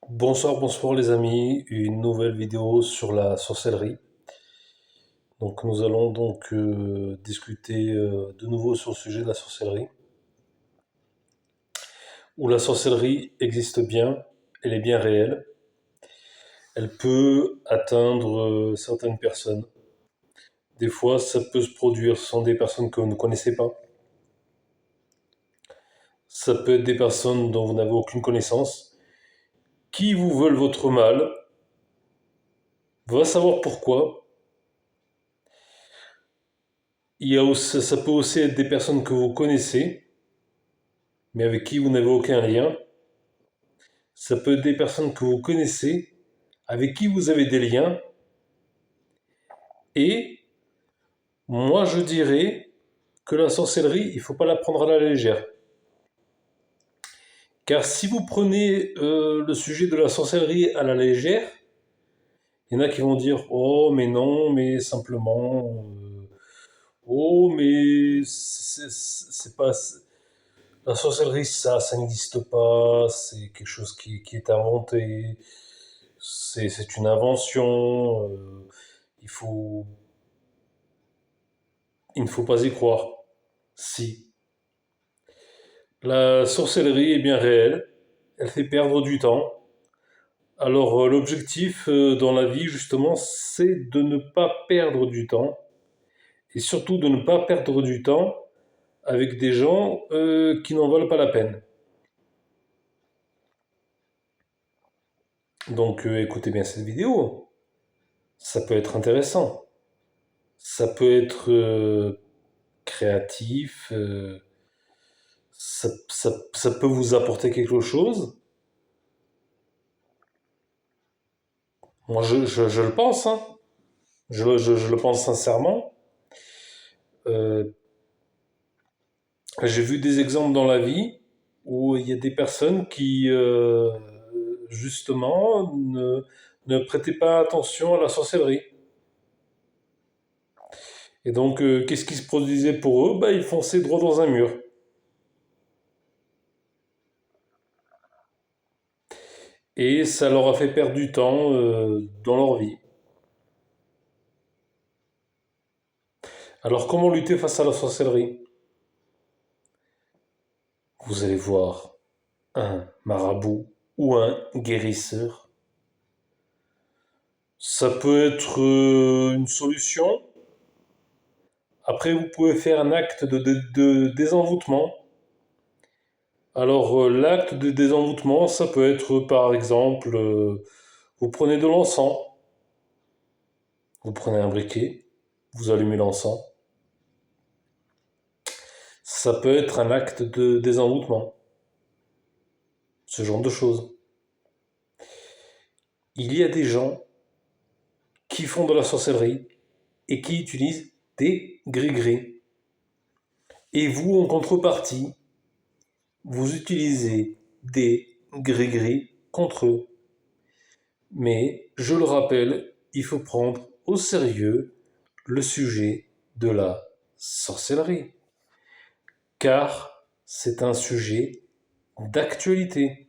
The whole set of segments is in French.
Bonsoir les amis, une nouvelle vidéo sur la sorcellerie. Donc nous allons discuter de nouveau sur le sujet de la sorcellerie. Où la sorcellerie existe bien, elle est bien réelle. Elle peut atteindre certaines personnes. Des fois, ça peut se produire sans des personnes que vous ne connaissez pas. Ça peut être des personnes dont vous n'avez aucune connaissance, qui vous veulent votre mal. Va savoir pourquoi. Ça peut aussi être des personnes que vous connaissez, mais avec qui vous n'avez aucun lien. Ça peut être des personnes que vous connaissez, avec qui vous avez des liens. Et moi, je dirais que la sorcellerie, il ne faut pas la prendre à la légère. Car si vous prenez le sujet de la sorcellerie à la légère, il y en a qui vont dire oh, mais non, mais simplement. Oh, mais c'est pas. La sorcellerie, ça n'existe pas, c'est quelque chose qui est inventé, c'est une invention, il faut, il ne faut pas y croire. Si. La sorcellerie est bien réelle, elle fait perdre du temps. Alors l'objectif dans la vie, justement, c'est de ne pas perdre du temps, et surtout de ne pas perdre du temps avec des gens qui n'en valent pas la peine. Donc écoutez bien cette vidéo, ça peut être intéressant. Ça peut être créatif, ça peut vous apporter quelque chose. Moi, je le pense, hein. Je le pense sincèrement. Euh, j'ai vu des exemples dans la vie où il y a des personnes qui, justement, ne prêtaient pas attention à la sorcellerie. Et donc, qu'est-ce qui se produisait pour eux? Bah, ils fonçaient droit dans un mur. Et ça leur a fait perdre du temps dans leur vie. Alors, comment lutter face à la sorcellerie? Vous allez voir un marabout ou un guérisseur. Ça peut être une solution. Après, vous pouvez faire un acte de désenvoûtement. Alors, l'acte de désenvoûtement, ça peut être par exemple, vous prenez de l'encens, vous prenez un briquet, vous allumez l'encens. Ça peut être un acte de désenvoûtement. Ce genre de choses. Il y a des gens qui font de la sorcellerie et qui utilisent des gris-gris. Et vous, en contrepartie, vous utilisez des gris-gris contre eux. Mais, je le rappelle, il faut prendre au sérieux le sujet de la sorcellerie. Car c'est un sujet d'actualité.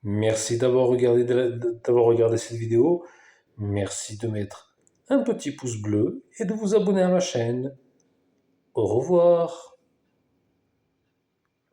Merci d'avoir regardé cette vidéo. Merci de mettre un petit pouce bleu et de vous abonner à ma chaîne. Au revoir.